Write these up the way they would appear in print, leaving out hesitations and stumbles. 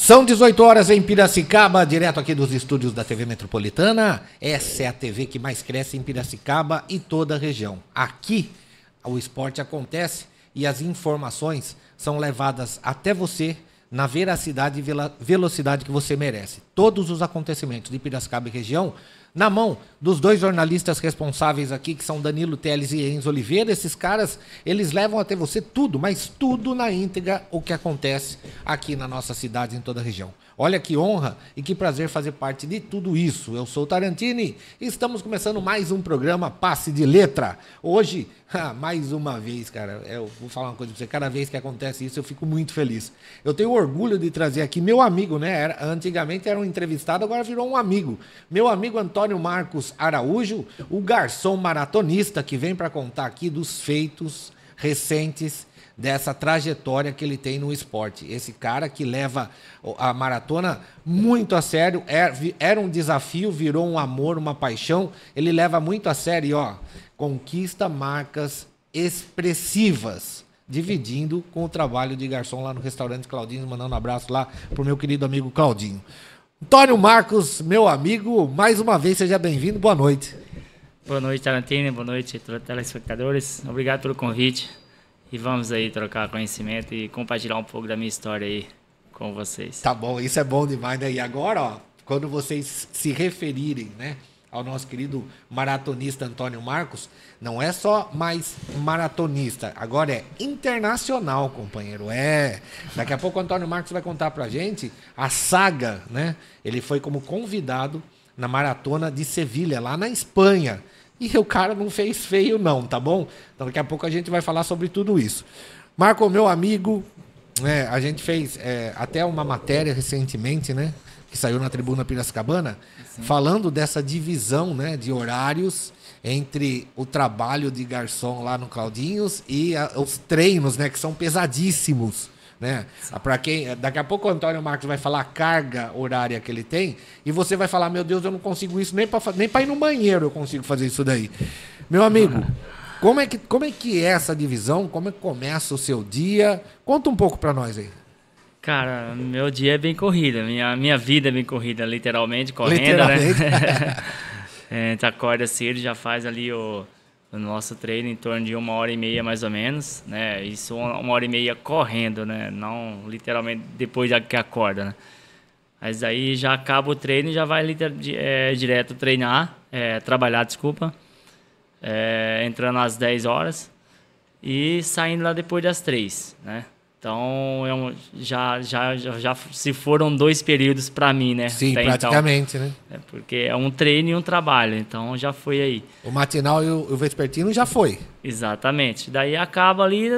São 18 horas em Piracicaba, direto aqui dos estúdios da TV Metropolitana. Essa é a TV que mais cresce em Piracicaba e toda a região. Aqui o esporte acontece e as informações são levadas até você na veracidade e velocidade que você merece. Todos os acontecimentos de Piracicaba e região na mão dos dois jornalistas responsáveis aqui, que são Danilo Teles e Enzo Oliveira. Esses caras, eles levam até você tudo, mas tudo na íntegra o que acontece aqui na nossa cidade e em toda a região. Olha que honra e que prazer fazer parte de tudo isso. Eu sou o Tarantini e estamos começando mais um programa Passe de Letra. Hoje, mais uma vez, cara, eu vou falar uma coisa pra você, cada vez que acontece isso eu fico muito feliz. Eu tenho orgulho de trazer aqui meu amigo, né? Antigamente era um entrevistado, agora virou um amigo. Meu amigo Antônio Marcos Araújo, o garçom maratonista que vem para contar aqui dos feitos recentes dessa trajetória que ele tem no esporte. Esse cara que leva a maratona muito a sério, era um desafio, virou um amor, uma paixão, ele leva muito a sério e, ó, conquista marcas expressivas, dividindo com o trabalho de garçom lá no restaurante Claudinho, mandando um abraço lá pro meu querido amigo Claudinho. Antônio Marcos, meu amigo, mais uma vez seja bem-vindo, boa noite. Boa noite, Tarantino, boa noite, telespectadores, obrigado pelo convite. E vamos aí trocar conhecimento e compartilhar um pouco da minha história aí com vocês. Tá bom, isso é bom demais, né? E agora, ó, quando vocês se referirem, né, ao nosso querido maratonista Antônio Marcos, não é só mais maratonista, agora é internacional, companheiro. Daqui a pouco o Antônio Marcos vai contar pra gente a saga, né? Ele foi como convidado na maratona de Sevilha, lá na Espanha. E o cara não fez feio não, tá bom? Então daqui a pouco a gente vai falar sobre tudo isso. Marco, meu amigo, a gente fez até uma matéria recentemente, né? Que saiu na Tribuna Piracicabana, falando dessa divisão, né, de horários entre o trabalho de garçom lá no Claudinhos e os treinos, né, que são pesadíssimos. Né? Para quem, daqui a pouco o Antônio Marcos vai falar a carga horária que ele tem e você vai falar, meu Deus, eu não consigo isso nem para ir no banheiro eu consigo fazer isso daí. Meu amigo, como é que é essa divisão? Como é que começa o seu dia? Conta um pouco para nós aí. Cara, meu dia é bem corrida, minha vida é bem corrida, literalmente, correndo, né? A gente acorda cedo, já faz ali o nosso treino em torno de 1h30 mais ou menos, né? Isso 1h30 correndo, né? Não literalmente depois que acorda, né? Mas aí já acaba o treino e já vai direto treinar, trabalhar, desculpa, entrando às 10 horas e saindo lá depois das 3, né? Então, já se foram 2 períodos para mim, né? Sim, praticamente, então, né? Porque é um treino e um trabalho, então já foi aí. O matinal e o vespertino já foi. Exatamente. Daí acaba ali,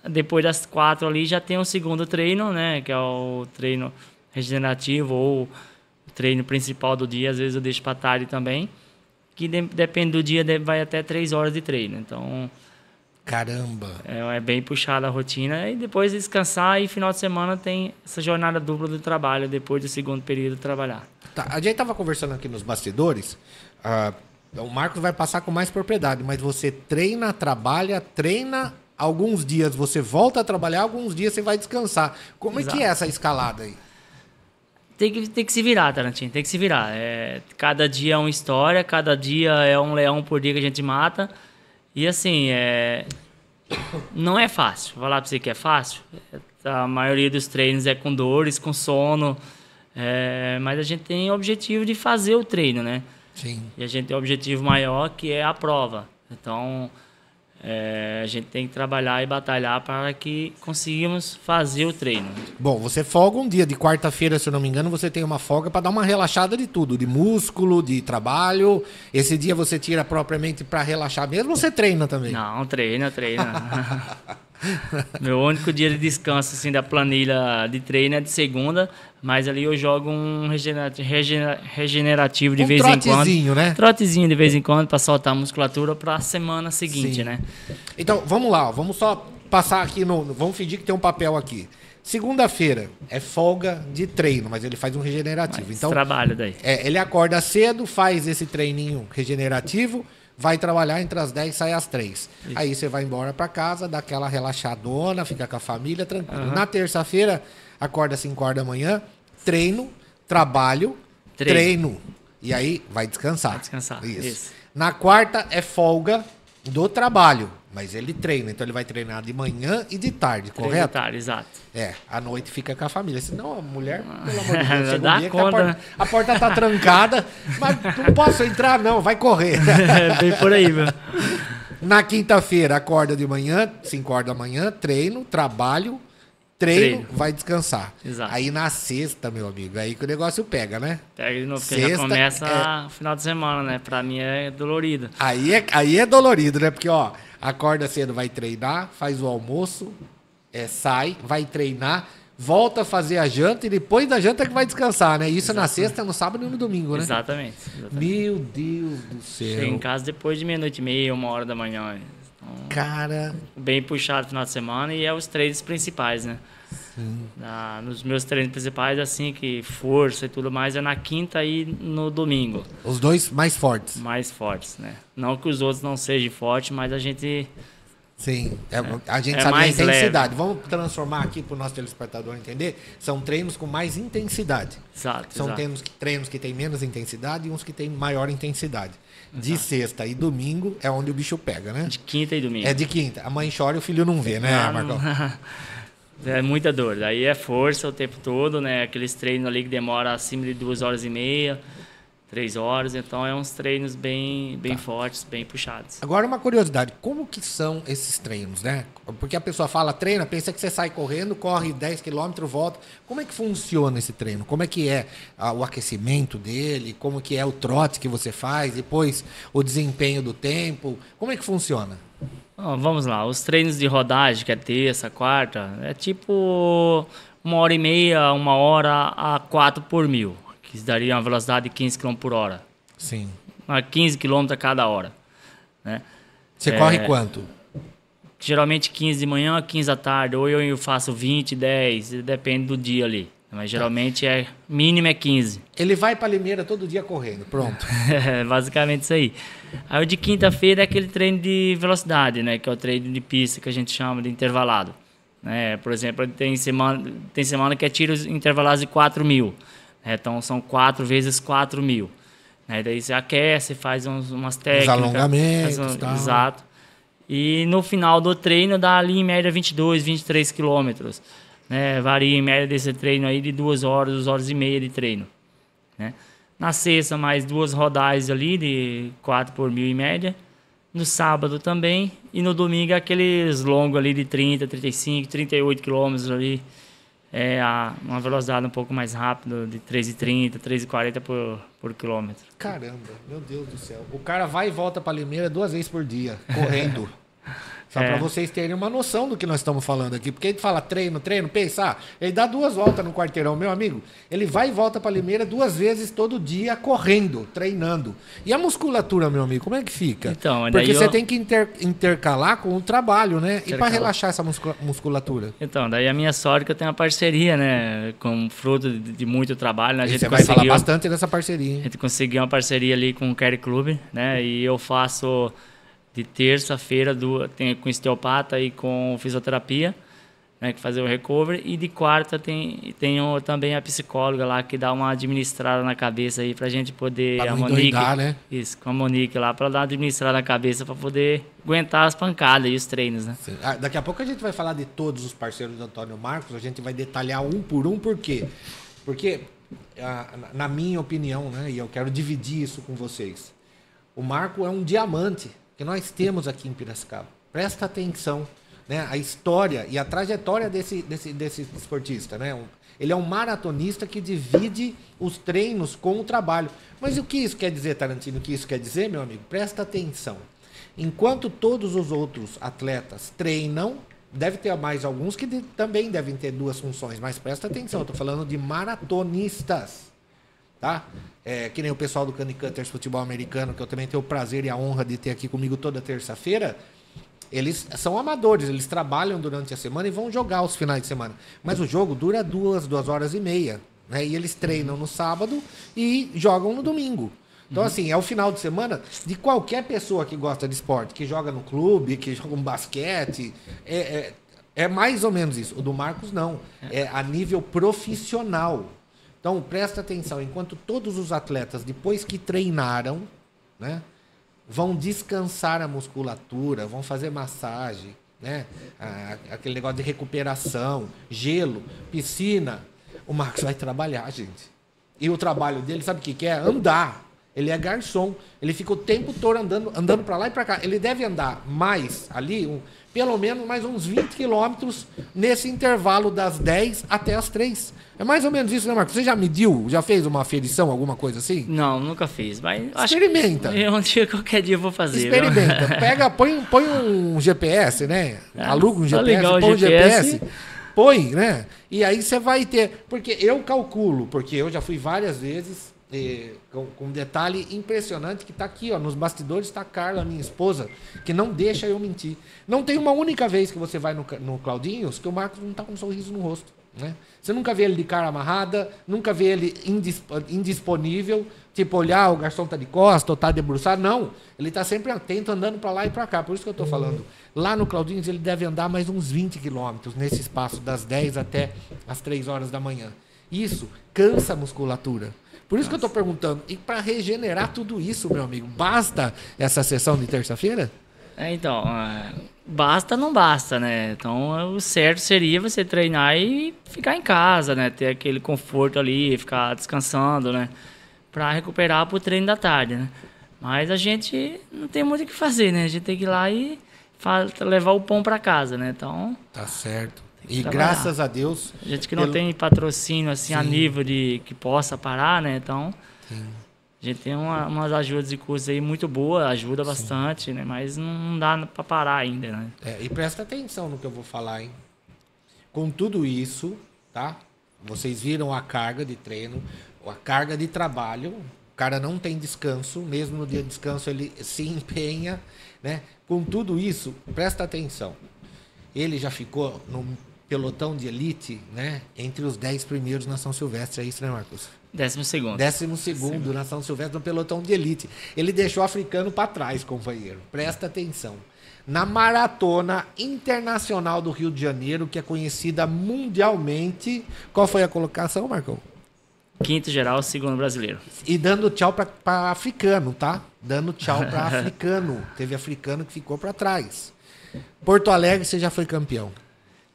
depois das 4 ali, já tem o segundo treino, né? Que é o treino regenerativo ou o treino principal do dia. Às vezes eu deixo para tarde também, que depende do dia, vai até 3 horas de treino. Então... Caramba! É bem puxada a rotina. E depois descansar e final de semana tem essa jornada dupla do trabalho, depois do segundo período trabalhar. Tá, a gente estava conversando aqui nos bastidores, o Marcos vai passar com mais propriedade, mas você treina, trabalha, treina, alguns dias você volta a trabalhar, alguns dias você vai descansar. Como Exato. É que é essa escalada aí? Tem que se virar, Tarantino, tem que se virar. Cada dia é uma história, cada dia é um leão por dia que a gente mata. E assim, não é fácil. Vou falar pra você que é fácil. A maioria dos treinos é com dores, com sono. Mas a gente tem o objetivo de fazer o treino, né? Sim. E a gente tem o objetivo maior, que é a prova. Então, a gente tem que trabalhar e batalhar para que conseguimos fazer o treino. Bom, você folga um dia de quarta-feira, se eu não me engano, você tem uma folga para dar uma relaxada de tudo, de músculo, de trabalho. Esse dia você tira propriamente para relaxar mesmo ou você treina também? Não, treina. Meu único dia de descanso assim, da planilha de treino é de segunda, mas ali eu jogo um regenerativo de vez em quando. Trotezinho, né? Trotezinho de vez em quando para soltar a musculatura para a semana seguinte, Sim. né? Então, vamos lá, vamos só passar aqui vamos fingir que tem um papel aqui. Segunda-feira é folga de treino, mas ele faz um regenerativo. Mas então, trabalho daí. Ele acorda cedo, faz esse treininho regenerativo, vai trabalhar entre as 10 e sai às 3. Isso. Aí você vai embora para casa, dá aquela relaxadona, fica com a família tranquilo. Na terça-feira, acorda 5 horas da manhã, treino, trabalho, treino. E aí vai descansar. Vai descansar. Isso. Na quarta é folga do trabalho, mas ele treina. Então ele vai treinar de manhã e de tarde, correto? De tarde, exato. À noite fica com a família. Senão a mulher, pelo amor de Deus, chega dá um dia conta, que a porta tá trancada, mas não posso entrar não, vai correr. Bem por aí, meu. Na quinta-feira, acorda de manhã, 5 horas da manhã, treino, trabalho, treino, vai descansar. Exato. Aí na sexta, meu amigo, aí que o negócio pega, né? Pega de novo, porque já começa o final de semana, né? Pra mim é dolorido. Aí é dolorido, né? Porque, ó, acorda cedo, vai treinar, faz o almoço, sai, vai treinar, volta a fazer a janta e depois da janta que vai descansar, né? Isso na sexta, no sábado e no domingo, né? Exatamente. Meu Deus do céu. Chego em casa depois de 12:30, 1 hora da manhã. Então, cara... Bem puxado no final de semana e é os treinos principais, né? Sim. Nos meus treinos principais, assim, que força e tudo mais, é na quinta e no domingo. Os dois mais fortes. Mais fortes, né? Não que os outros não sejam fortes, mas a gente... Sim, a gente sabe a intensidade. Leve. Vamos transformar aqui para o nosso telespectador entender. São treinos com mais intensidade. Exato. São treinos que têm menos intensidade e uns que têm maior intensidade. Exato. De sexta e domingo é onde o bicho pega, né? De quinta e domingo. É de quinta. A mãe chora e o filho não vê, né, Marcão? É muita dor. Daí é força o tempo todo, né? Aqueles treinos ali que demoram acima de 2h30. 3 horas, então é uns treinos bem fortes, bem puxados. Agora uma curiosidade, como que são esses treinos, né? Porque a pessoa fala treina, pensa que você sai correndo, corre 10 km, volta. Como é que funciona esse treino? Como é que é o aquecimento dele? Como que é o trote que você faz? Depois o desempenho do tempo? Como é que funciona? Vamos lá, os treinos de rodagem, que é terça, quarta, é tipo 1h30, 1 hora a 4 por 1000. Que daria uma velocidade de 15 km por hora. Sim. 15 km a cada hora. Né? Você corre quanto? Geralmente 15 de manhã, 15 à tarde. Ou eu faço 20, 10, depende do dia ali. Mas geralmente mínimo é 15. Ele vai para Limeira todo dia correndo, pronto. Basicamente isso aí. Aí o de quinta-feira é aquele treino de velocidade, né? Que é o treino de pista que a gente chama de intervalado. Por exemplo, tem semana que é tiros intervalados de 4.000. Então são 4 vezes 4.000. Daí você aquece, faz umas técnicas. Os alongamentos. Tal. Exato. E no final do treino dá ali em média 22, 23 quilômetros. Varia em média desse treino aí de 2 horas, 2 horas e meia de treino. Na sexta, mais 2 rodagens ali de 4 por 1000 em média. No sábado também. E no domingo aqueles longos ali de 30, 35, 38 quilômetros ali. Uma velocidade um pouco mais rápida, de 3,30, 3,40 por quilômetro. Caramba, meu Deus do céu. O cara vai e volta para Limeira 2 vezes por dia, correndo. Só para vocês terem uma noção do que nós estamos falando aqui. Porque ele fala treino, pensa, ele dá 2 voltas no quarteirão, meu amigo. Ele vai e volta para Limeira 2 vezes todo dia, correndo, treinando. E a musculatura, meu amigo, como é que fica? Então, porque você tem que intercalar com o trabalho, né? E para relaxar essa musculatura? Então, daí a minha sorte é que eu tenho uma parceria, né? Com fruto de muito trabalho. Né? Você vai falar bastante dessa parceria, hein? A gente conseguiu uma parceria ali com o Care Club, né? E eu faço... De terça-feira com osteopata e com fisioterapia, né, que fazer o recovery. E de quarta tenho também a psicóloga lá que dá uma administrada na cabeça aí pra gente poder... Pra não endoidar, né? Isso, com a Monique lá, pra dar uma administrada na cabeça pra poder aguentar as pancadas e os treinos, né? Daqui a pouco a gente vai falar de todos os parceiros do Antônio Marcos, a gente vai detalhar um por um, por quê? Porque, na minha opinião, né, e eu quero dividir isso com vocês, o Marco é um diamante que nós temos aqui em Piracicaba. Presta atenção, né? A história e a trajetória desse esportista, né? Ele é um maratonista que divide os treinos com o trabalho. Mas o que isso quer dizer, Tarantino? O que isso quer dizer, meu amigo? Presta atenção. Enquanto todos os outros atletas treinam, deve ter mais alguns que também devem ter 2 funções, mas presta atenção, eu estou falando de maratonistas. Tá? Que nem o pessoal do Canicutters Futebol Americano, que eu também tenho o prazer e a honra de ter aqui comigo toda terça-feira. Eles são amadores, eles trabalham durante a semana e vão jogar os finais de semana. Mas o jogo dura 2 horas e meia. Né? E eles treinam no sábado e jogam no domingo. Então, assim, é o final de semana de qualquer pessoa que gosta de esporte, que joga no clube, que joga um basquete. É É mais ou menos isso. O do Marcos não. É a nível profissional. Então, presta atenção. Enquanto todos os atletas, depois que treinaram, né, vão descansar a musculatura, vão fazer massagem, né, aquele negócio de recuperação, gelo, piscina, o Marcos vai trabalhar, gente. E o trabalho dele, sabe o que é? Andar. Ele é garçom. Ele fica o tempo todo andando para lá e para cá. Ele deve andar mais ali, pelo menos mais uns 20 quilômetros nesse intervalo das 10 até as 3. É mais ou menos isso, né, Marcos? Você já mediu? Já fez uma aferição, alguma coisa assim? Não, nunca fiz. Mas experimenta. Qualquer dia eu vou fazer. Experimenta. Viu? Pega, põe um GPS, né? Aluga um GPS, põe um GPS. Põe, né? E aí você vai ter... Porque eu calculo, porque eu já fui várias vezes... com um detalhe impressionante que está aqui, ó, nos bastidores está a Carla, minha esposa, que não deixa eu mentir. Não tem uma única vez que você vai no Claudinhos que o Marcos não está com um sorriso no rosto. Né? Você nunca vê ele de cara amarrada, nunca vê ele indisponível, tipo olhar, o garçom está de costas ou está debruçado. Não, ele está sempre atento, andando para lá e para cá. Por isso que eu estou falando. Lá no Claudinhos ele deve andar mais uns 20 quilômetros nesse espaço das 10 até as 3 horas da manhã. Isso cansa a musculatura. Por isso que eu estou perguntando, e para regenerar tudo isso, meu amigo, basta essa sessão de terça-feira? Então, basta não basta, né? Então, o certo seria você treinar e ficar em casa, né? Ter aquele conforto ali, ficar descansando, né? Para recuperar para o treino da tarde, né? Mas a gente não tem muito o que fazer, né? A gente tem que ir lá e levar o pão para casa, né? Então... Tá certo. E graças a Deus... A gente que não tem patrocínio assim, a nível de que possa parar, né? Então, a gente tem umas ajudas de custo aí muito boa, ajuda bastante, né? Mas não dá para parar ainda, né? E presta atenção no que eu vou falar, hein? Com tudo isso, tá? Vocês viram a carga de treino, a carga de trabalho. O cara não tem descanso, mesmo no dia de descanso ele se empenha, né? Com tudo isso, presta atenção. Ele já ficou no pelotão de elite, né? Entre os 10 primeiros na São Silvestre, é isso, né, Marcos? 12º. 12º na São Silvestre, no pelotão de elite. Ele deixou o africano para trás, companheiro. Presta atenção. Na Maratona Internacional do Rio de Janeiro, que é conhecida mundialmente, qual foi a colocação, Marcão? 5º geral, 2º brasileiro. E dando tchau para africano, tá? Dando tchau para africano. Teve africano que ficou para trás. Porto Alegre, você já foi campeão?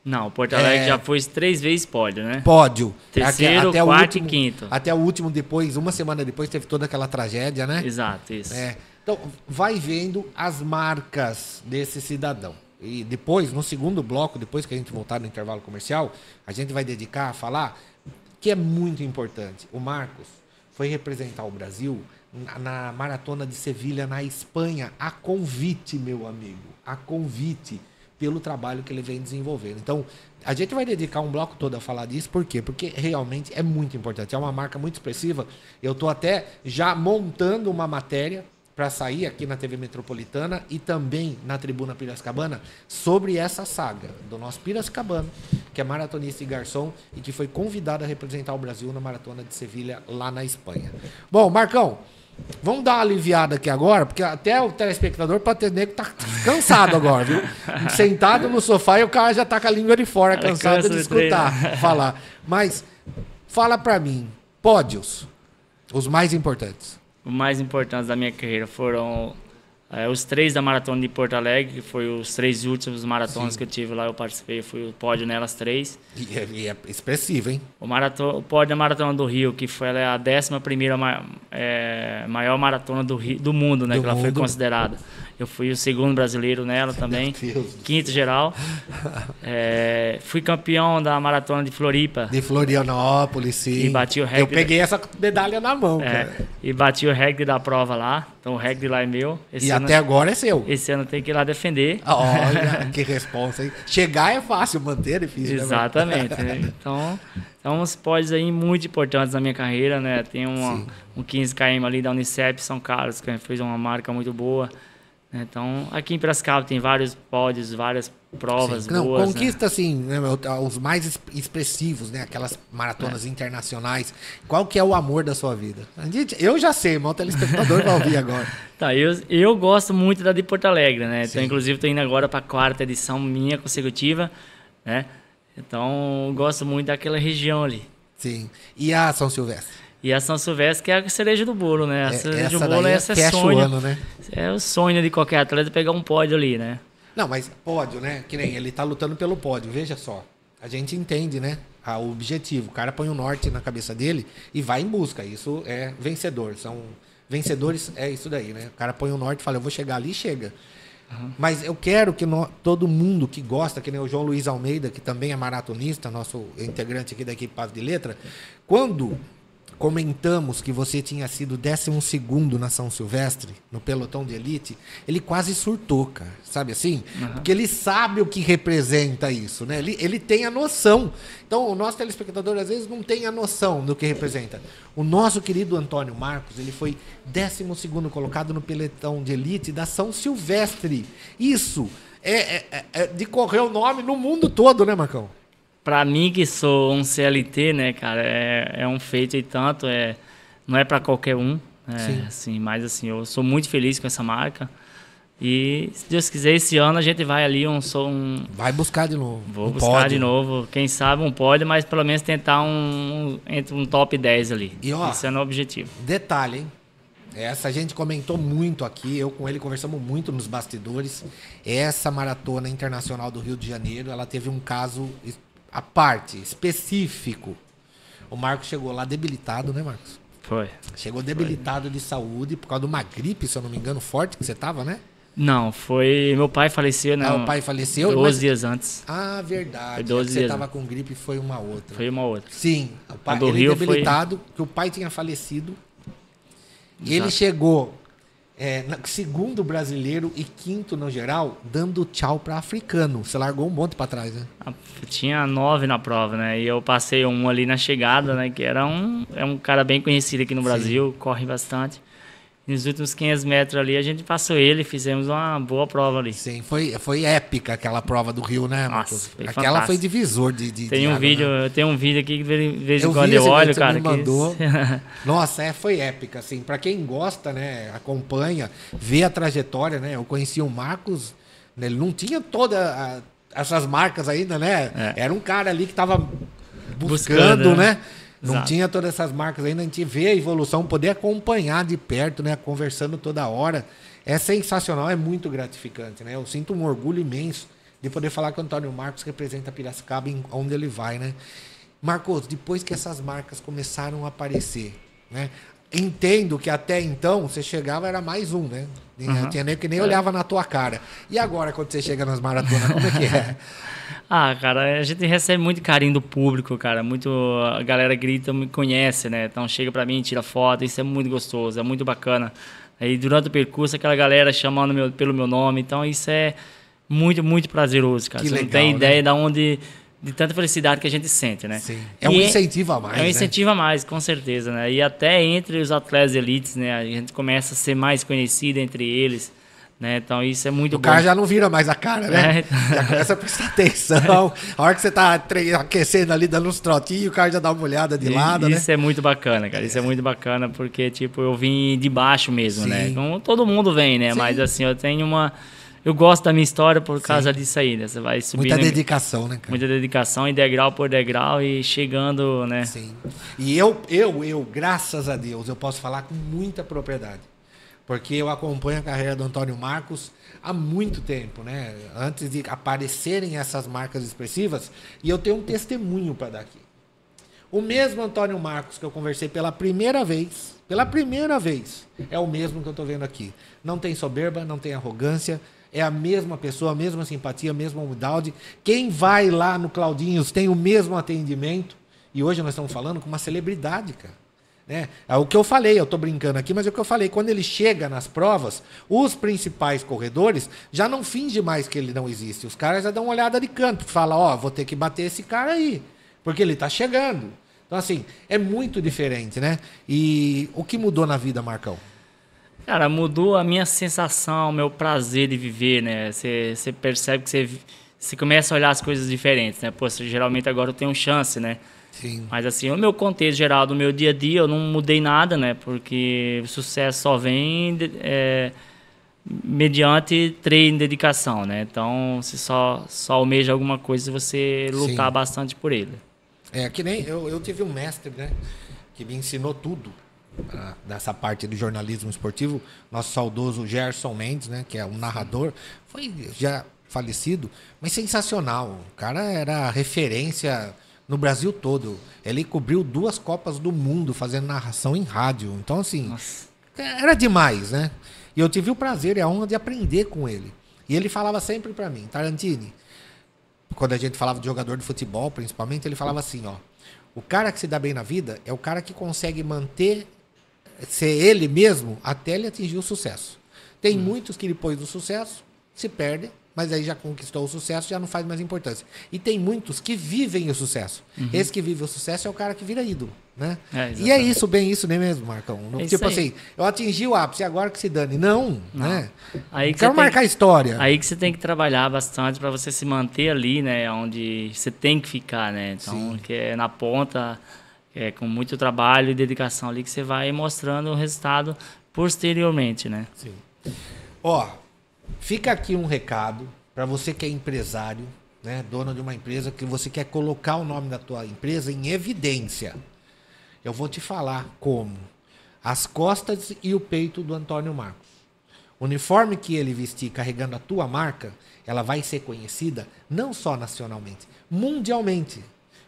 Não, Porto Alegre já foi 3 vezes pódio, né? Pódio. Terceiro, até quarto último, e quinto. Até o último depois, uma semana depois, teve toda aquela tragédia, né? Exato, isso. Então, vai vendo as marcas desse cidadão. E depois, no segundo bloco, depois que a gente voltar no intervalo comercial, a gente vai dedicar a falar que é muito importante. O Marcos foi representar o Brasil na Maratona de Sevilha, na Espanha, a convite, meu amigo. A convite pelo trabalho que ele vem desenvolvendo. Então, a gente vai dedicar um bloco todo a falar disso. Por quê? Porque realmente é muito importante. É uma marca muito expressiva. Eu estou até já montando uma matéria para sair aqui na TV Metropolitana e também na Tribuna Piracicabana sobre essa saga do nosso piracicabano, que é maratonista e garçom e que foi convidado a representar o Brasil na Maratona de Sevilha, lá na Espanha. Bom, Marcão, vamos dar uma aliviada aqui agora, porque até o telespectador pode ter nego que tá cansado agora, viu? Sentado no sofá e o cara já tá com a língua de fora, cansado de escutar falar. Mas fala pra mim, pódios, os mais importantes. Os mais importantes da minha carreira foram os 3 da Maratona de Porto Alegre, que foi os 3 últimos maratonas que eu tive lá, eu participei, fui o pódio nelas 3. E é expressivo, hein? O pódio da Maratona do Rio, que foi a 11ª maior maratona do mundo, né? Que ela foi considerada. Eu fui o 2º brasileiro nela também, 5º geral. Fui campeão da Maratona de Floripa. De Florianópolis, sim. E bati o recorde. Eu peguei essa medalha na mão, cara. E bati o recorde da prova lá. Então o recorde lá é meu. E até agora é seu. Esse ano tem que ir lá defender. Olha, que responsa, hein? Chegar é fácil, manter é difícil. Exatamente. Né? Então, uns pódios aí muito importantes na minha carreira, né? Tem um 15 km ali da Unicep São Carlos, que fez uma marca muito boa. Então, aqui em Piracicaba tem vários pódios, várias provas boas. Conquista, assim, né, os mais expressivos, né? Aquelas maratonas internacionais. Qual que é o amor da sua vida? Eu já sei, mas o telespectador vai ouvir agora. Tá, eu gosto muito da de Porto Alegre, né? Então, inclusive, estou indo agora para a 4ª edição minha consecutiva. né? Então, eu gosto muito daquela região ali. Sim. E a São Silvestre? E a São Silvestre, que é a cereja do bolo, né? A cereja do essa bolo daí essa fecha sonho. o ano, né? É o sonho de qualquer atleta pegar um pódio ali, né? Não, mas pódio, né? Que nem ele tá lutando pelo pódio, veja só. A gente entende, né? O objetivo. O cara põe o norte na cabeça dele e vai em busca. Isso é vencedor. São vencedores, é isso daí, né? O cara põe o norte e fala, eu vou chegar ali e chega. Mas eu quero que todo mundo que gosta, que nem o João Luiz Almeida, que também é maratonista, nosso integrante aqui da equipe Passo de Letra, quando comentamos que você tinha sido 12º na São Silvestre, no pelotão de elite, ele quase surtou, cara. Sabe assim? Porque ele sabe o que representa isso, né? Ele tem a noção. Então, o nosso telespectador, às vezes, não tem a noção do que representa. O nosso querido Antônio Marcos, ele foi 12º colocado no pelotão de elite da São Silvestre. Isso é de correr o nome no mundo todo, né, Marcão? Pra mim, que sou um CLT, né, cara, é um feito e tanto, não é pra qualquer um, assim, mas assim, eu sou muito feliz com essa marca e, se Deus quiser, esse ano a gente vai ali Vai buscar de novo. Vou buscar pódio. De novo, quem sabe um pódio, mas pelo menos tentar entre um top 10 ali. E, ó, esse é o objetivo. Detalhe, hein? Essa a gente comentou muito aqui, eu com ele conversamos muito nos bastidores. Essa maratona internacional do Rio de Janeiro, ela teve um caso à parte, específico. O Marcos chegou lá debilitado, né, Marcos? Foi. Chegou debilitado de saúde por causa de uma gripe, se eu não me engano, forte que você tava, né? Não, foi... Meu pai faleceu, né? O pai faleceu? 12 dias antes. Ah, verdade. Foi 12 você dias. tava com gripe e foi uma outra. Foi uma outra. Sim. O pai, do ele Rio debilitado, que o pai tinha falecido. Exato. Ele chegou segundo brasileiro e quinto no geral, dando tchau para africano. Você largou um monte para trás, né? Tinha 9 na prova, né? E eu passei um ali na chegada, né? Que era um cara bem conhecido aqui no Brasil, corre bastante. Nos últimos 500 metros ali, a gente passou ele e fizemos uma boa prova ali. Sim, foi épica aquela prova do Rio, né, Marcos? Nossa, aquela fantástico. foi divisor de Tem um água, vídeo, né? tem um vídeo aqui que de vez em quando eu olho, cara. Me mandou. Nossa, foi épica, assim. Pra quem gosta, né, acompanha, vê a trajetória, né? Eu conheci o Marcos, né, ele não tinha todas essas marcas ainda, né? Era um cara ali que tava buscando, né? Não Exato. tinha todas essas marcas ainda, a gente vê a evolução, poder acompanhar de perto, né? Conversando toda hora. É sensacional, é muito gratificante, né? Eu sinto um orgulho imenso de poder falar que o Antônio Marcos representa Piracicaba onde ele vai, né? Marcos, depois que essas marcas começaram a aparecer, né? Entendo que até então você chegava, era mais um, né? Tinha nem que nem olhava na tua cara. E agora, quando você chega nas maratonas, como é que é? Cara, a gente recebe muito carinho do público, cara. A galera grita, me conhece, né? Então chega pra mim, tira foto, isso é muito gostoso, é muito bacana. Aí durante o percurso, aquela galera chamando pelo meu nome, então isso é muito, muito prazeroso, cara. Que Você legal, não tem ideia né? de tanta felicidade que a gente sente, né? Sim. É um incentivo a mais, É um incentivo a mais, com certeza, né? E até entre os atletas elites, né? A gente começa a ser mais conhecido entre eles, né? Então isso é muito bom. O cara já não vira mais a cara, né? Já começa a prestar atenção. A hora que você tá aquecendo ali, dando uns trotinhos, o cara já dá uma olhada de lado, né? Isso é muito bacana, cara. Isso é muito bacana, porque, tipo, eu vim de baixo mesmo, né? Como todo mundo vem, né? Sim. Mas, assim, eu gosto da minha história por causa disso aí, né? Você vai subindo... Muita dedicação, né, cara? Muita dedicação, e degrau por degrau, e chegando, né? Sim. E eu, graças a Deus, eu posso falar com muita propriedade. Porque eu acompanho a carreira do Antônio Marcos há muito tempo, né? Antes de aparecerem essas marcas expressivas, e eu tenho um testemunho para dar aqui. O mesmo Antônio Marcos que eu conversei pela primeira vez, é o mesmo que eu estou vendo aqui. Não tem soberba, não tem arrogância, é a mesma pessoa, a mesma simpatia, a mesma humildade. Quem vai lá no Claudinhos tem o mesmo atendimento. E hoje nós estamos falando com uma celebridade, cara. Né? É o que eu falei, eu estou brincando aqui, mas é o que eu falei. Quando ele chega nas provas, os principais corredores já não fingem mais que ele não existe. Os caras já dão uma olhada de canto, falam, vou ter que bater esse cara aí, porque ele está chegando. Então, assim, é muito diferente, né? E o que mudou na vida, Marcão? Cara, mudou a minha sensação, o meu prazer de viver, né? Você percebe que você começa a olhar as coisas diferentes, né? Pô, geralmente agora eu tenho chance, né? Sim. Mas assim, o meu contexto geral do meu dia a dia, eu não mudei nada, né? Porque o sucesso só vem mediante treino e dedicação, né? Então, você só almeja alguma coisa se você lutar bastante por ele. Que nem eu tive um mestre, né? Que me ensinou tudo nessa parte do jornalismo esportivo. Nosso saudoso Gerson Mendes, né? Que é um narrador. Foi já falecido, mas sensacional. O cara era referência no Brasil todo. Ele cobriu 2 Copas do Mundo fazendo narração em rádio. Então, assim, era demais, né? E eu tive o prazer e a honra de aprender com ele. E ele falava sempre pra mim, Tarantini, quando a gente falava de jogador de futebol, principalmente, ele falava assim, ó, o cara que se dá bem na vida é o cara que consegue manter, ser ele mesmo até ele atingir o sucesso. Tem muitos que depois do sucesso se perdem, mas aí já conquistou o sucesso, já não faz mais importância. E tem muitos que vivem o sucesso. Esse que vive o sucesso é o cara que vira ídolo, né? E é isso, bem isso, nem mesmo, Marcão? Tipo assim, eu atingi o ápice, agora que se dane. Não. Né? Aí que quero marcar a história. Aí que você tem que trabalhar bastante para você se manter ali, né? Onde você tem que ficar, né? Então, que é na ponta, com muito trabalho e dedicação ali, que você vai mostrando o resultado posteriormente, né? Sim. Ó, fica aqui um recado para você que é empresário, né, dono de uma empresa, que você quer colocar o nome da tua empresa em evidência. Eu vou te falar como. As costas e o peito do Antônio Marcos. O uniforme que ele vestir carregando a tua marca, ela vai ser conhecida não só nacionalmente, mundialmente.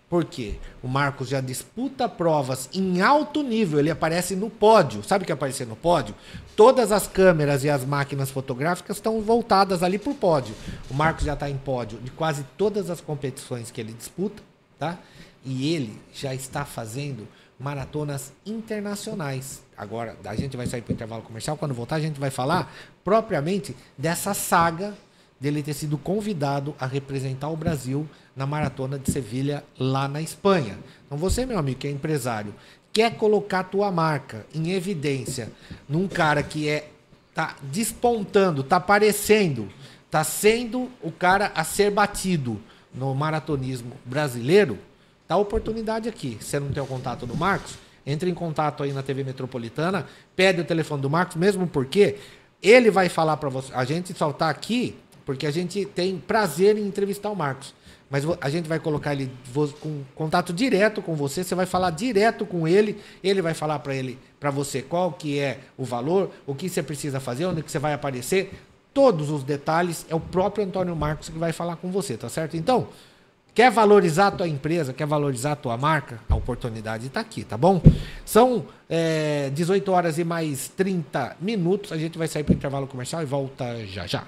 Por quê? O Marcos já disputa provas em alto nível, ele aparece no pódio. Sabe o que é aparecer no pódio? Todas as câmeras e as máquinas fotográficas estão voltadas ali para o pódio. O Marcos já está em pódio de quase todas as competições que ele disputa, tá? E ele já está fazendo maratonas internacionais. Agora, a gente vai sair para o intervalo comercial, quando voltar a gente vai falar propriamente dessa saga dele ter sido convidado a representar o Brasil na Maratona de Sevilha, lá na Espanha. Então você, meu amigo, que é empresário, quer colocar a tua marca em evidência num cara que tá despontando, tá aparecendo, tá sendo o cara a ser batido no maratonismo brasileiro, tá a oportunidade aqui. Se você não tem o contato do Marcos, entre em contato aí na TV Metropolitana, pede o telefone do Marcos, mesmo porque ele vai falar para você. A gente só tá aqui porque a gente tem prazer em entrevistar o Marcos. Mas a gente vai colocar ele com contato direto com você, você vai falar direto com ele, ele vai falar para você qual que é o valor, o que você precisa fazer, onde que você vai aparecer, todos os detalhes, é o próprio Antônio Marcos que vai falar com você, tá certo? Então, quer valorizar a tua empresa, quer valorizar a tua marca, a oportunidade está aqui, tá bom? São 18 horas e mais 30 minutos, a gente vai sair para o intervalo comercial e volta já já.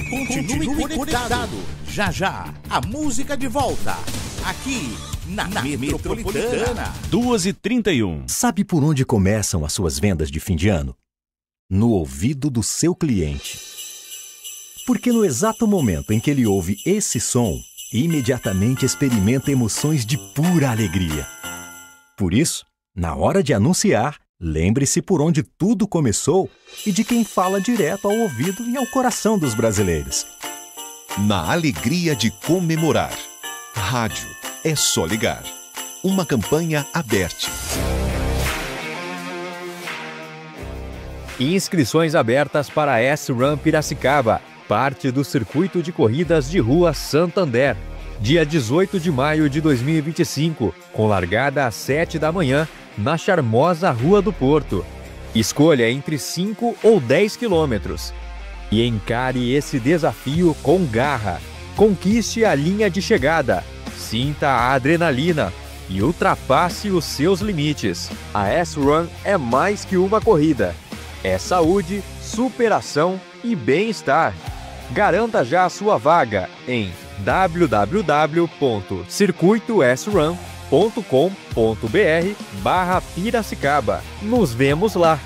Continue conectado. Já já, a música de volta. Aqui, na Metropolitana. 2h31. Sabe por onde começam as suas vendas de fim de ano? No ouvido do seu cliente. Porque no exato momento em que ele ouve esse som, imediatamente experimenta emoções de pura alegria. Por isso, na hora de anunciar, lembre-se por onde tudo começou e de quem fala direto ao ouvido e ao coração dos brasileiros. Na alegria de comemorar. Rádio é só ligar. Uma campanha aberta. Inscrições abertas para a S-Run Piracicaba, parte do circuito de corridas de rua Santander. Dia 18 de maio de 2025, com largada às 7 da manhã, na charmosa Rua do Porto. Escolha entre 5 ou 10 quilômetros. E encare esse desafio com garra. Conquiste a linha de chegada. Sinta a adrenalina e ultrapasse os seus limites. A S-Run é mais que uma corrida. É saúde, superação e bem-estar. Garanta já a sua vaga em www.circuitosrun.com.br/Piracicaba. Nos vemos lá!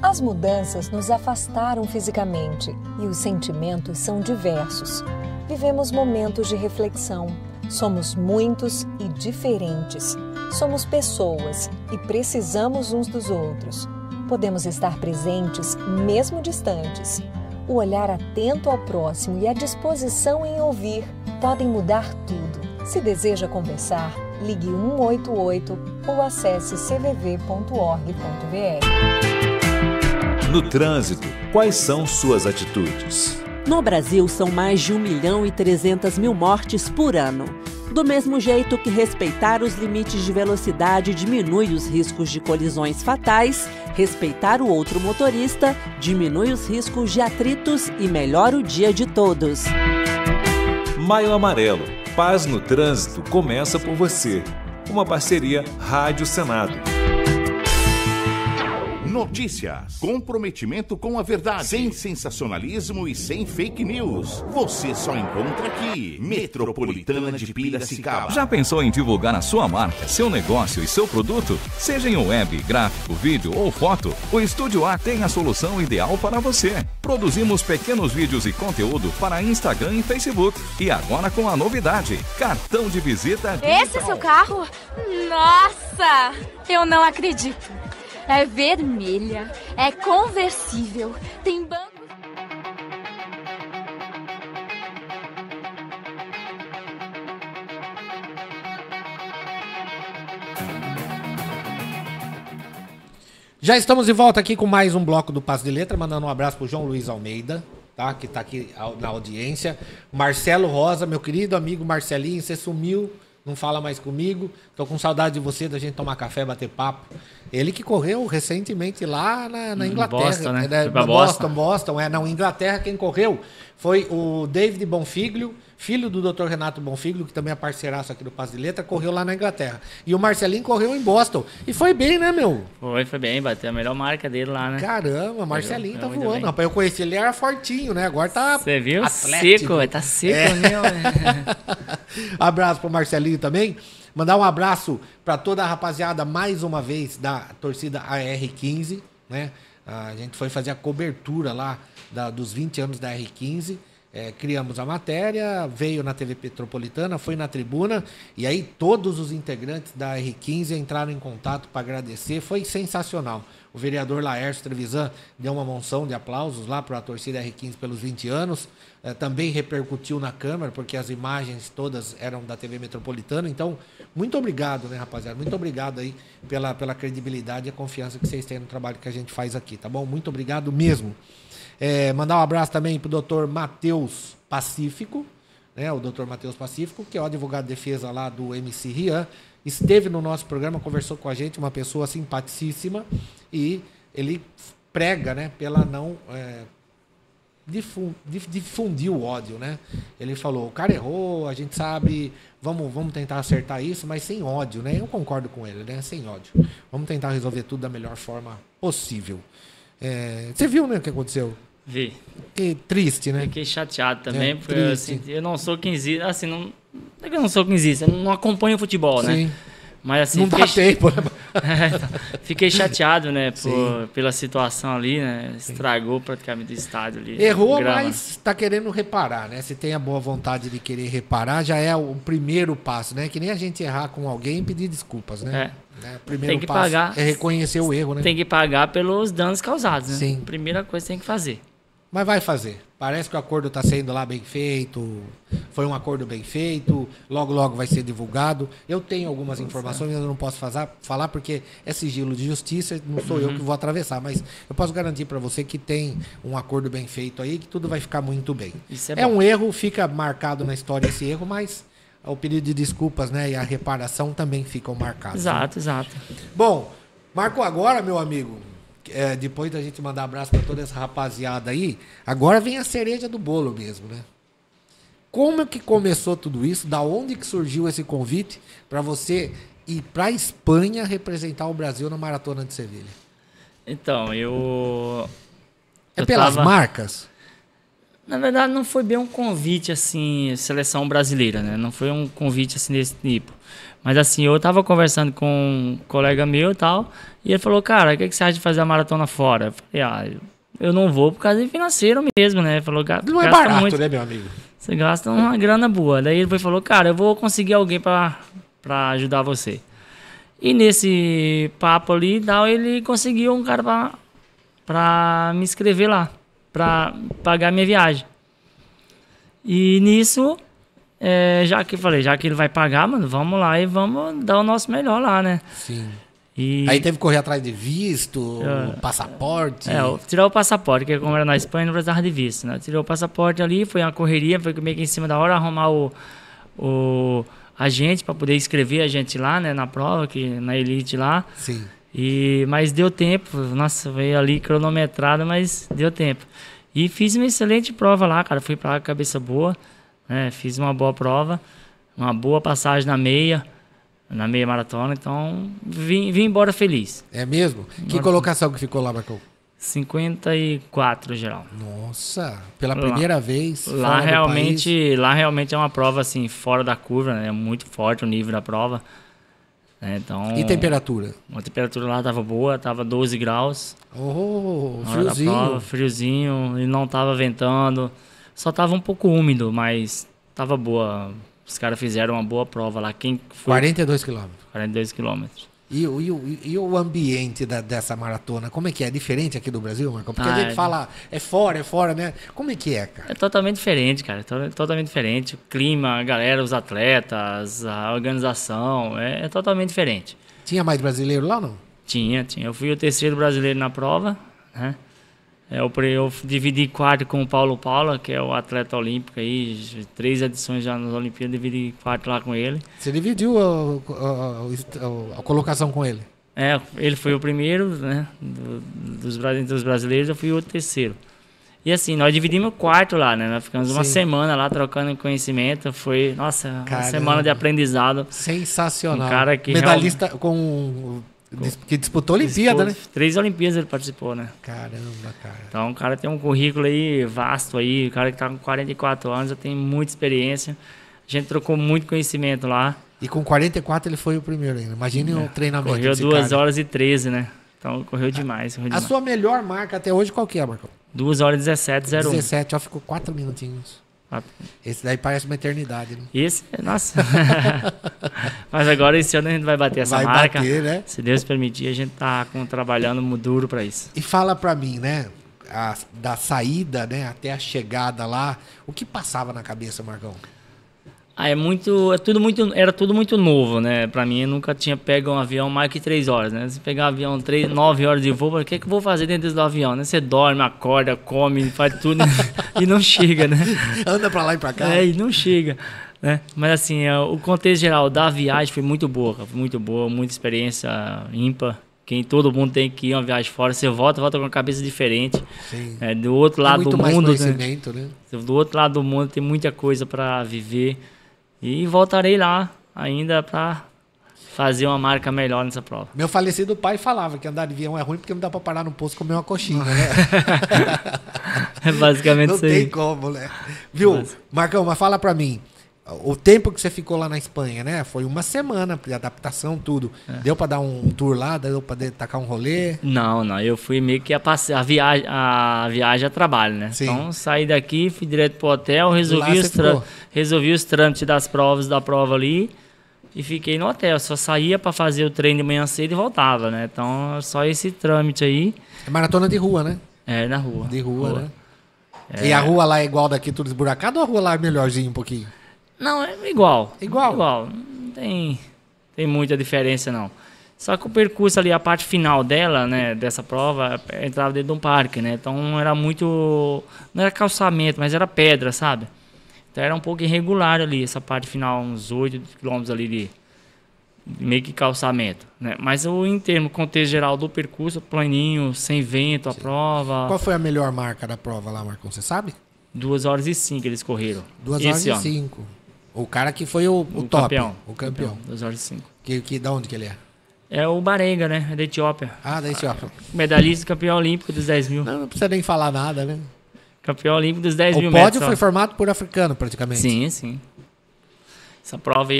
As mudanças nos afastaram fisicamente e os sentimentos são diversos. Vivemos momentos de reflexão. Somos muitos e diferentes. Somos pessoas e precisamos uns dos outros. Podemos estar presentes mesmo distantes. O olhar atento ao próximo e a disposição em ouvir podem mudar tudo. Se deseja conversar, ligue 188 ou acesse cvv.org.br. No trânsito, quais são suas atitudes? No Brasil, são mais de 1.300.000 mortes por ano. Do mesmo jeito que respeitar os limites de velocidade diminui os riscos de colisões fatais, respeitar o outro motorista diminui os riscos de atritos e melhora o dia de todos. Maio Amarelo. Paz no trânsito começa por você. Uma parceria Rádio Senado. Notícias, comprometimento com a verdade, sem sensacionalismo e sem fake news. Você só encontra aqui, Metropolitana de Piracicaba. Já pensou em divulgar a sua marca, seu negócio e seu produto? Seja em web, gráfico, vídeo ou foto, o Estúdio A tem a solução ideal para você. Produzimos pequenos vídeos e conteúdo para Instagram e Facebook. E agora com a novidade, cartão de visita digital. Esse é seu carro? Nossa! Eu não acredito. É vermelha, é conversível, tem banco... Já estamos de volta aqui com mais um bloco do Passo de Letra, mandando um abraço pro João Luiz Almeida, tá? Que tá aqui na audiência. Marcelo Rosa, meu querido amigo Marcelinho, você sumiu, não fala mais comigo. Tô com saudade de você, da gente tomar café, bater papo. Ele que correu recentemente lá na Inglaterra. Boston, né? Foi pra Boston. Não, Inglaterra quem correu foi o David Bonfiglio, filho do Dr. Renato Bonfiglio, que também é parceiraço aqui do Passo de Letra, correu lá na Inglaterra. E o Marcelinho correu em Boston. E foi bem, né, meu? Foi bem, bateu a melhor marca dele lá, né? Caramba, Marcelinho tá voando. Rapaz, eu conheci ele, era fortinho, né? Agora tá Você viu? atlético. Seco, tá seco, meu. Abraço pro Marcelinho também. Mandar um abraço para toda a rapaziada, mais uma vez, da torcida AR15, né? A gente foi fazer a cobertura lá dos 20 anos da AR15. Criamos a matéria, veio na TV Metropolitana, foi na tribuna, e aí todos os integrantes da R15 entraram em contato para agradecer. Foi sensacional. O vereador Laércio Trevisan deu uma monção de aplausos lá para a torcida R15 pelos 20 anos. Também repercutiu na Câmara, porque as imagens todas eram da TV Metropolitana. Então, muito obrigado, né, rapaziada? Muito obrigado aí pela credibilidade e a confiança que vocês têm no trabalho que a gente faz aqui, tá bom? Muito obrigado mesmo. Mandar um abraço também para o Dr. Matheus Pacífico, né? O Dr. Matheus Pacífico, que é o advogado de defesa lá do MC Rian, esteve no nosso programa, conversou com a gente, uma pessoa simpaticíssima, e ele prega, né, pela não difundir o ódio, né? Ele falou, o cara errou, a gente sabe, vamos tentar acertar isso, mas sem ódio, né? Eu concordo com ele, né? Sem ódio. Vamos tentar resolver tudo da melhor forma possível. Você viu, né, o que aconteceu? Vi. Fiquei triste, né? Fiquei chateado também, porque assim, eu não sou quinzista, assim, não é que eu não sou quinzista, eu não acompanho futebol, né? Sim. Mas assim, não dá tempo, né? Fiquei chateado, né, pela situação ali, né? Estragou praticamente o estádio ali. Errou, mas está querendo reparar, né? Se tem a boa vontade de querer reparar, já é o primeiro passo, né? Que nem a gente errar com alguém e pedir desculpas, né? O primeiro passo é reconhecer o erro, né? Tem que pagar pelos danos causados, né? Sim. Primeira coisa que tem que fazer. Mas vai fazer. Parece que o acordo está sendo lá bem feito. Foi um acordo bem feito. Logo, logo vai ser divulgado. Eu tenho algumas informações, eu não posso falar porque é sigilo de justiça. Não sou eu que vou atravessar. Mas eu posso garantir para você que tem um acordo bem feito aí, que tudo vai ficar muito bem. Isso é um erro, fica marcado na história esse erro, mas o pedido de desculpas, né, e a reparação também ficam marcados. Exato, né? Exato. Bom, Marco, agora, meu amigo... depois da gente mandar abraço para toda essa rapaziada aí, agora vem a cereja do bolo mesmo, né? Como é que começou tudo isso? Da onde que surgiu esse convite para você ir para a Espanha representar o Brasil na Maratona de Sevilha? Então, eu pelas marcas? Na verdade, não foi bem um convite, assim, seleção brasileira, né? Não foi um convite, assim, desse tipo. Mas, assim, eu tava conversando com um colega meu e tal, e ele falou, cara, o que você acha de fazer a maratona fora? Eu falei, eu não vou por causa de financeiro mesmo, né? Ele falou, não é barato, muito, né, meu amigo? Você gasta uma grana boa. Daí ele falou, cara, eu vou conseguir alguém pra ajudar você. E nesse papo ali, ele conseguiu um cara pra me inscrever lá, pra pagar minha viagem. E nisso, já que ele vai pagar, mano, vamos lá e vamos dar o nosso melhor lá, né? Sim. Aí teve que correr atrás de visto, passaporte. Tirar o passaporte, porque como era na Espanha, não precisava de visto, né? Tirou o passaporte ali, foi uma correria, foi meio que em cima da hora arrumar o agente para poder inscrever a gente lá, né, na prova, na elite lá. Sim. Mas deu tempo, nossa, veio ali cronometrado, mas deu tempo. E fiz uma excelente prova lá, cara, fui pra lá com cabeça boa, né, fiz uma boa prova, uma boa passagem na meia maratona, então vim embora feliz. É mesmo? Que colocação que ficou lá, Marcão? 54 geral. Nossa, pela primeira vez lá realmente é uma prova assim fora da curva, né? É muito forte o nível da prova. Então, e temperatura? A temperatura lá tava boa, tava 12 graus. Friozinho. Prova, friozinho, e não tava ventando. Só tava um pouco úmido, mas tava boa. Os caras fizeram uma boa prova lá. 42 quilômetros. 42 quilômetros. E o ambiente dessa maratona, como é que é? É diferente aqui do Brasil, Marcão? Porque a gente fala, é fora, né? Como é que é, cara? É totalmente diferente, cara. Totalmente diferente. O clima, a galera, os atletas, a organização, é totalmente diferente. Tinha mais brasileiro lá, não? Tinha. Eu fui o terceiro brasileiro na prova, né? Eu dividi quarto com o Paulo Paula, que é o atleta olímpico aí, 3 edições já nas Olimpíadas, dividi quarto lá com ele. Você dividiu a colocação com ele? Ele foi o primeiro, né, dos brasileiros, eu fui o terceiro. E assim, nós dividimos o quarto lá, né, nós ficamos uma semana lá trocando conhecimento, foi, nossa, uma semana de aprendizado. Sensacional. Um cara que medalhista que disputou a Olimpíada, né? 3 Olimpíadas ele participou, né? Caramba, cara. Então o cara tem um currículo aí vasto aí, o cara que tá com 44 anos, já tem muita experiência. A gente trocou muito conhecimento lá. E com 44 ele foi o primeiro ainda. Imagine o treinamento. Correu 2 horas e 13, né? Então correu demais. A sua melhor marca até hoje qual que é, Marcão? 2 horas e 17:01. 17, ó, ficou 4 minutinhos. Esse daí parece uma eternidade, né? Esse, nossa. Mas agora esse ano a gente vai bater essa marca. Vai bater, né? Se Deus permitir, a gente tá trabalhando duro para isso. E fala para mim, né? Da saída, né? Até a chegada lá, o que passava na cabeça, Marcão? Era tudo muito novo, né? Pra mim, eu nunca tinha pego um avião mais que 3 horas, né? Se pegar um avião 9 horas de voo, o que eu vou fazer dentro do avião, né? Você dorme, acorda, come, faz tudo e não chega, né? Anda pra lá e pra cá. E não chega, né? Mas assim, o contexto geral da viagem foi muito boa, muita experiência ímpar. Todo mundo tem que ir uma viagem fora, você volta com uma cabeça diferente. Sim. Do outro lado do mundo, conhecimento, né? Do outro lado do mundo tem muita coisa para viver. E voltarei lá ainda para fazer uma marca melhor nessa prova. Meu falecido pai falava que andar de avião é ruim porque não dá para parar no posto e comer uma coxinha, né? É basicamente isso aí. Não tem como, né? Viu, Marcão, mas fala para mim. O tempo que você ficou lá na Espanha, né? Foi uma semana de adaptação, tudo. Deu para dar um tour lá? Deu para tacar um rolê? Não. Eu fui meio que a viagem a trabalho, né? Sim. Então, saí daqui, fui direto pro hotel, resolvi os trâmites da prova ali e fiquei no hotel. Só saía para fazer o treino de manhã cedo e voltava, né? Então, só esse trâmite aí. É maratona de rua, né? Na rua. De rua, né? E a rua lá é igual daqui, tudo esburacado, ou a rua lá é melhorzinho um pouquinho? Não, é igual. Igual? Não tem muita diferença, não. Só que o percurso ali, a parte final dela, né, dessa prova, entrava dentro de um parque, né? Então não era calçamento, mas era pedra, sabe? Então era um pouco irregular ali, essa parte final, uns 8 quilômetros ali de meio que calçamento, né? Mas em termos, contexto geral do percurso, planinho, sem vento, a prova... Qual foi a melhor marca da prova lá, Marcão? Você sabe? 2 horas e 5 eles correram. 2 horas e 5. O cara que foi o top. Campeão. O campeão. 2 horas e 5. Da onde que ele é? É o Barega, né? É da Etiópia. Da Etiópia. Medalhista, campeão olímpico dos 10 mil. Não precisa nem falar nada, né? Campeão olímpico dos 10 mil metros. O pódio foi formado por africano, praticamente. Sim. Essa prova,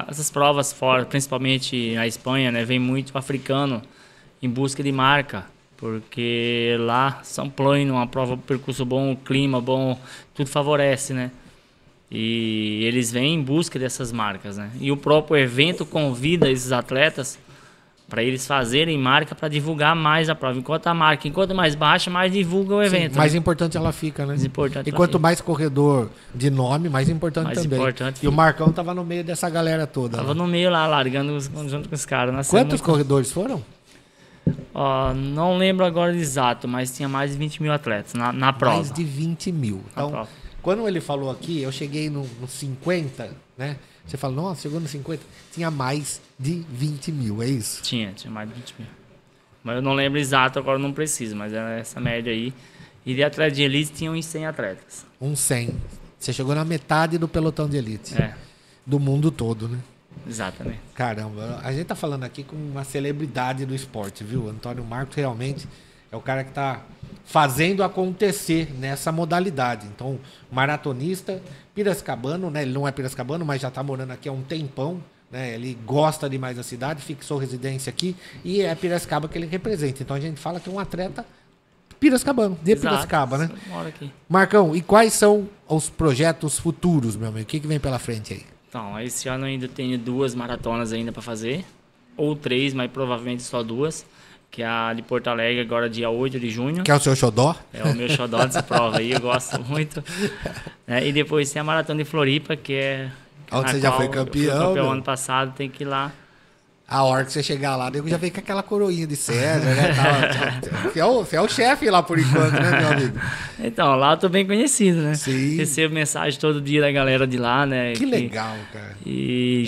essas provas fora, principalmente na Espanha, né? Vem muito africano em busca de marca. Porque lá, São Plano, uma prova, percurso bom, clima bom, tudo favorece, né? E eles vêm em busca dessas marcas, né? E o próprio evento convida esses atletas para eles fazerem marca para divulgar mais a prova. Enquanto mais baixa, mais divulga o evento. Sim, mais importante ela fica, né? Mais importante e quanto mais corredor de nome, mais importante mais também. Importante e o Marcão tava no meio dessa galera toda. Tava no meio lá, largando junto com os caras. Quantos corredores foram? Não lembro agora exato, mas tinha mais de 20 mil atletas na prova. Mais de 20 mil. Então, quando ele falou aqui, eu cheguei no 50, né? Você fala, nossa, chegou no 50. Tinha mais de 20 mil, é isso? Tinha mais de 20 mil. Mas eu não lembro exato, agora não preciso, mas era essa média aí. E de atleta de elite tinha uns 100 atletas. Uns 100. Você chegou na metade do pelotão de elite. Do mundo todo, né? Exatamente. Caramba, a gente tá falando aqui com uma celebridade do esporte, viu? Antônio Marcos realmente é o cara que tá fazendo acontecer nessa modalidade. Então, maratonista, piracicabano, né? Ele não é piracicabano, mas já tá morando aqui há um tempão, né? Ele gosta demais da cidade, fixou residência aqui e é Piracicaba que ele representa. Então a gente fala que é um atleta piracicabano, de Piracicaba, né? Moro aqui. Marcão, e quais são os projetos futuros, meu amigo? O que vem pela frente aí? Então, esse ano eu ainda tenho 2 maratonas ainda para fazer, ou 3, mas provavelmente só 2, que é a de Porto Alegre, agora dia 8 de junho. Que é o seu xodó? É o meu xodó dessa prova aí, eu gosto muito. E depois tem a maratona de Floripa, que é... Onde você já foi campeão. Eu fui campeão ano passado, tem que ir lá. A hora que você chegar lá, eu já veio com aquela coroinha de César, né? Você é o chefe lá por enquanto, né, meu amigo? Então, lá eu tô bem conhecido, né? Sim. Recebo mensagem todo dia da galera de lá, né? Que legal, cara. E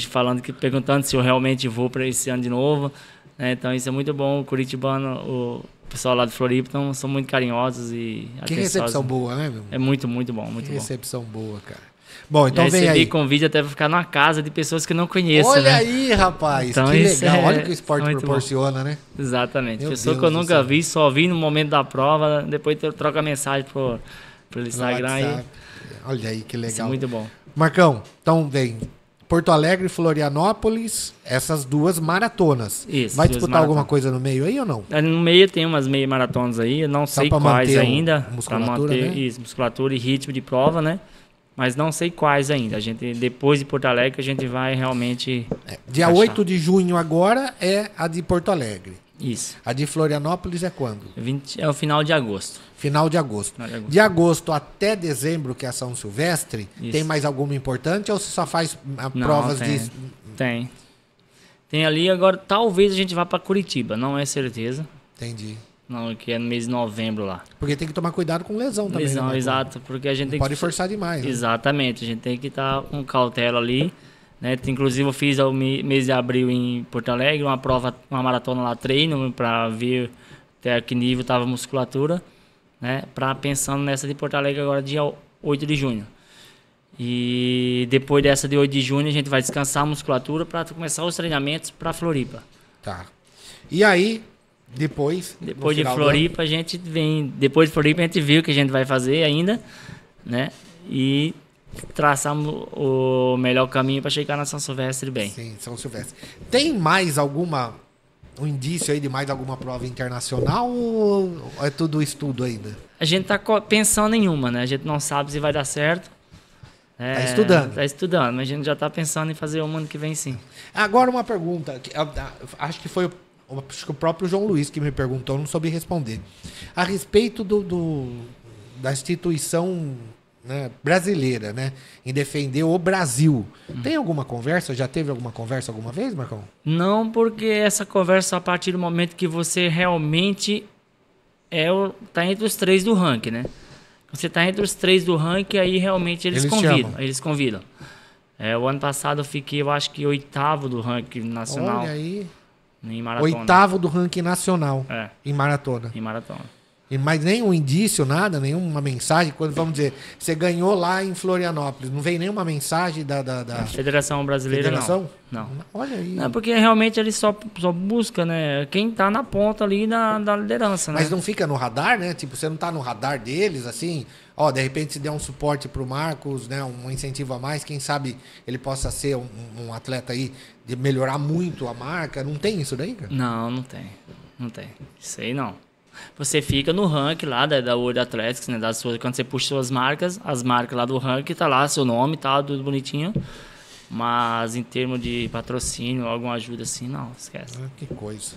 perguntando se eu realmente vou para esse ano de novo. Né? Então, isso é muito bom. O curitibano, o pessoal lá de Floripa, então, são muito carinhosos e atenciosos. Que recepção boa, né, meu? É muito, muito bom, muito bom. Recepção boa, cara. Bom, então vem aí. Recebi convite até para ficar numa casa de pessoas que eu não conheço. Olha, né? Né? Aí, rapaz, então, que legal. Olha o que o esporte proporciona, bom. Né? Exatamente. Pessoa que eu nunca vi, só vi no momento da prova, depois troca mensagem pro Instagram. E... Olha aí, que legal. Isso é muito bom. Marcão, então vem Porto Alegre e Florianópolis, essas 2 maratonas. Isso. Vai disputar alguma coisa no meio aí ou não? No meio tem umas meia maratonas aí, eu não sei quais ainda. Musculatura, pra manter, né? Isso, musculatura e ritmo de prova, né? Mas não sei quais ainda. A gente, depois de Porto Alegre, a gente vai realmente... Dia 8 de junho agora é a de Porto Alegre. Isso. A de Florianópolis é quando? É o final de agosto. Final de agosto. De agosto até dezembro, que é a São Silvestre, tem mais alguma importante ou você só faz provas de... Tem. Tem ali agora, talvez a gente vá para Curitiba, não é certeza. Entendi. Não, que é no mês de novembro lá. Porque tem que tomar cuidado com lesão também. Lesão, né, exato. Porque a gente tem pode forçar demais. Né? Exatamente. A gente tem que estar com cautela ali. Né? Inclusive eu fiz no mês de abril em Porto Alegre uma maratona lá, treino, para ver até que nível estava a musculatura. Né? Pensando nessa de Porto Alegre agora, dia 8 de junho. E depois dessa de 8 de junho a gente vai descansar a musculatura para começar os treinamentos para Floripa. Tá. E aí... Depois de Floripa a gente vem. Depois de Floripa a gente viu o que a gente vai fazer ainda, né? E traçamos o melhor caminho para chegar na São Silvestre bem. Sim, São Silvestre. Tem mais um indício aí de mais alguma prova internacional ou é tudo estudo ainda? A gente tá pensando em uma, né? A gente não sabe se vai dar certo. Tá estudando. Tá estudando, mas a gente já tá pensando em fazer o ano que vem, sim. Agora uma pergunta, acho que o próprio João Luiz que me perguntou, não soube responder. A respeito da instituição, né, brasileira, né, em defender o Brasil. Tem alguma conversa? Já teve alguma conversa alguma vez, Marcão? Não, porque essa conversa a partir do momento que você realmente tá entre os 3 do ranking, né? Você tá entre os 3 do ranking, aí realmente eles convidam. O ano passado eu fiquei, eu acho que 8º do ranking nacional. Olha aí. Em maratona. 8º do ranking nacional. Em maratona. Em maratona. Mas nenhum indício, nada, nenhuma mensagem. Quando vamos dizer, você ganhou lá em Florianópolis, não vem nenhuma mensagem da Federação Brasileira, Federação? Não. Olha aí. Não, porque realmente ele só busca, né? Quem tá na ponta ali da liderança, né? Mas não fica no radar, né? Tipo, você não tá no radar deles, assim... de repente se der um suporte pro Marcos, né? Um incentivo a mais, quem sabe ele possa ser um atleta aí de melhorar muito a marca. Não tem isso daí, cara? Não tem. Não tem. Isso aí não. você fica no ranking lá da World Athletics, né? Quando você puxa suas marcas, as marcas lá do ranking, tá lá seu nome, tá tudo bonitinho. Mas em termos de patrocínio, alguma ajuda assim, não, esquece. Que coisa.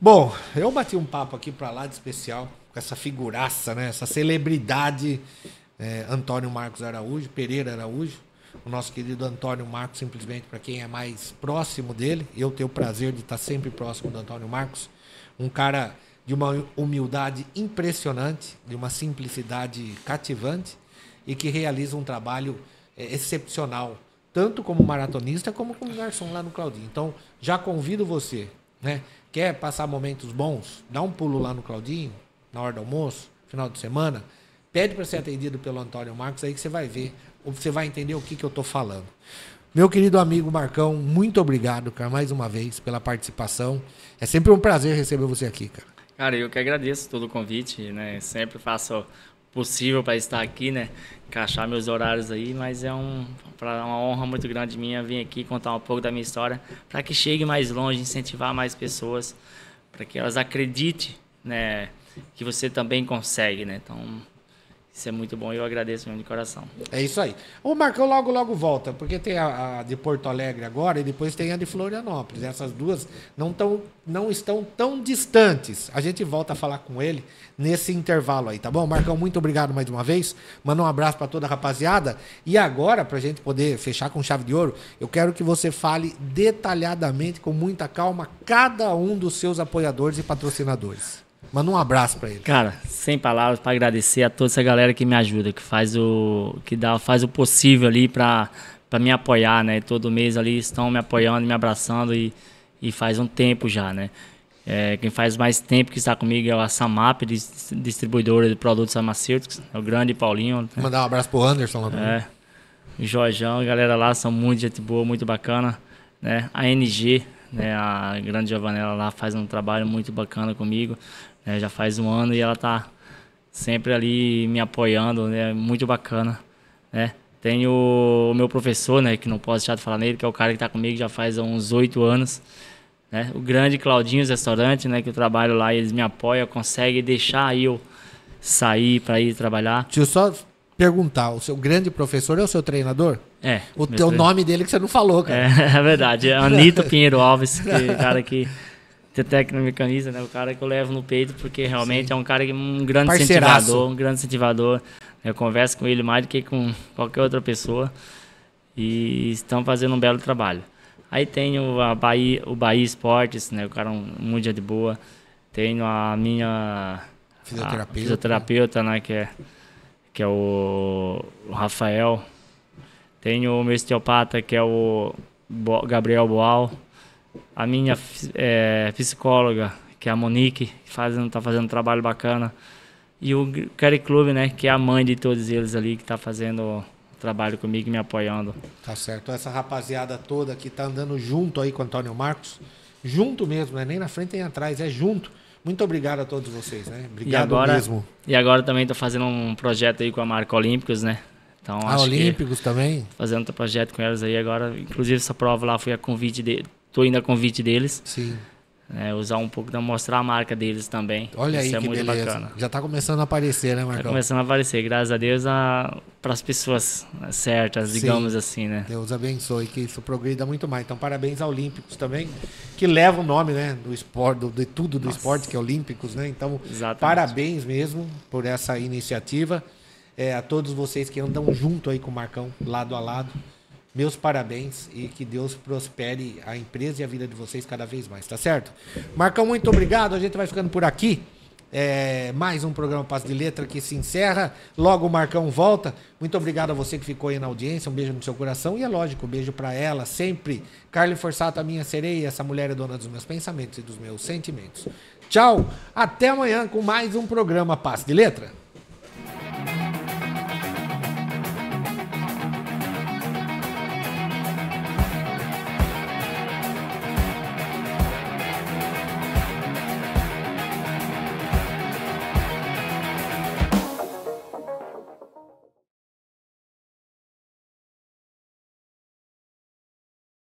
Bom, eu bati um papo aqui pra lá de especial com essa figuraça, né? Essa celebridade, Antônio Marcos Araújo, Pereira Araújo. O nosso querido Antônio Marcos, simplesmente para quem é mais próximo dele. Eu tenho o prazer de estar sempre próximo do Antônio Marcos. Um cara de uma humildade impressionante, de uma simplicidade cativante e que realiza um trabalho excepcional, tanto como maratonista como como garçom lá no Claudinho. Então, já convido você, né? Quer passar momentos bons? Dá um pulo lá no Claudinho, na hora do almoço, final de semana. Pede para ser atendido pelo Antônio Marcos, aí que você vai ver, você vai entender o que eu estou falando. Meu querido amigo Marcão, muito obrigado, cara, mais uma vez, pela participação. É sempre um prazer receber você aqui, cara. Cara, eu que agradeço todo o convite, né? Sempre faço o possível para estar aqui, né? Encaixar meus horários aí, mas é uma honra muito grande minha vir aqui contar um pouco da minha história, para que chegue mais longe, incentivar mais pessoas, para que elas acreditem, né? Que você também consegue, né? Então, isso é muito bom e eu agradeço mesmo de coração. É isso aí. O Marcão logo volta, porque tem a de Porto Alegre agora e depois tem a de Florianópolis. Essas duas não estão tão distantes. A gente volta a falar com ele nesse intervalo aí, tá bom? Marcão, muito obrigado mais uma vez. Manda um abraço para toda a rapaziada. E agora, pra gente poder fechar com chave de ouro, eu quero que você fale detalhadamente, com muita calma, cada um dos seus apoiadores e patrocinadores. Manda um abraço pra ele. Cara, sem palavras para agradecer a toda essa galera que me ajuda, que faz o possível ali para me apoiar, né? Todo mês ali estão me apoiando, me abraçando e faz um tempo já, né? Quem faz mais tempo que está comigo é a Samap, distribuidora de produtos farmacêuticos, é o grande Paulinho. Né? Mandar um abraço pro Anderson lá também. O Jorjão, a galera lá são muito gente boa, muito bacana, né? A NG, né? A grande Giovanella lá faz um trabalho muito bacana comigo. Já faz um ano e ela tá sempre ali me apoiando, né? Muito bacana, né? Tenho o meu professor, né? Que não posso deixar de falar nele, que é o cara que tá comigo já faz uns 8 anos, né? O grande Claudinhos Restaurante, né? Que eu trabalho lá e eles me apoiam, conseguem deixar eu sair para ir trabalhar. Deixa eu só perguntar, o seu grande professor é o seu treinador? O teu nome dele que você não falou, cara. É verdade, é Anito Pinheiro Alves, que é o cara que... técnico na minha camisa, né? O cara que eu levo no peito, porque realmente é um cara que um grande incentivador. Eu converso com ele mais do que com qualquer outra pessoa e estão fazendo um belo trabalho. Aí tenho o Bahia Esportes, né? O cara muito gente boa. Tenho a minha fisioterapeuta, né? Que é o Rafael. Tenho o meu osteopata, que é o Gabriel Boal. A minha psicóloga, que é a Monique, que tá fazendo um trabalho bacana. E o Carry Club, né, que é a mãe de todos eles ali, que tá fazendo o trabalho comigo e me apoiando. Tá certo. Essa rapaziada toda que tá andando junto aí com o Antônio Marcos, junto mesmo, né? Nem na frente nem atrás, é junto. Muito obrigado a todos vocês, né? Obrigado mesmo. E agora também tô fazendo um projeto aí com a marca Olímpicos, né? Então, Olímpicos também? Fazendo outro projeto com elas aí agora. Inclusive essa prova lá foi a convite dele. Tô indo a convite deles. Sim. Usar um pouco, mostrar a marca deles também. Olha isso aí, que muito beleza. Bacana. Já tá começando a aparecer, né, Marcão? Tá começando a aparecer, graças a Deus, para as pessoas certas, digamos assim, né? Deus abençoe, que isso progrida muito mais. Então, parabéns ao Olímpicos também, que leva o nome, né, do esporte, de tudo do esporte, que é Olímpicos, né? Então, exatamente. Parabéns mesmo por essa iniciativa. A todos vocês que andam junto aí com o Marcão, lado a lado. Meus parabéns e que Deus prospere a empresa e a vida de vocês cada vez mais, tá certo? Marcão, muito obrigado. A gente vai ficando por aqui. Mais um programa Passo de Letra que se encerra. Logo o Marcão volta. Muito obrigado a você que ficou aí na audiência. Um beijo no seu coração. E é lógico, um beijo pra ela sempre. Carly Forsato, a minha sereia. Essa mulher é dona dos meus pensamentos e dos meus sentimentos. Tchau. Até amanhã com mais um programa Passo de Letra.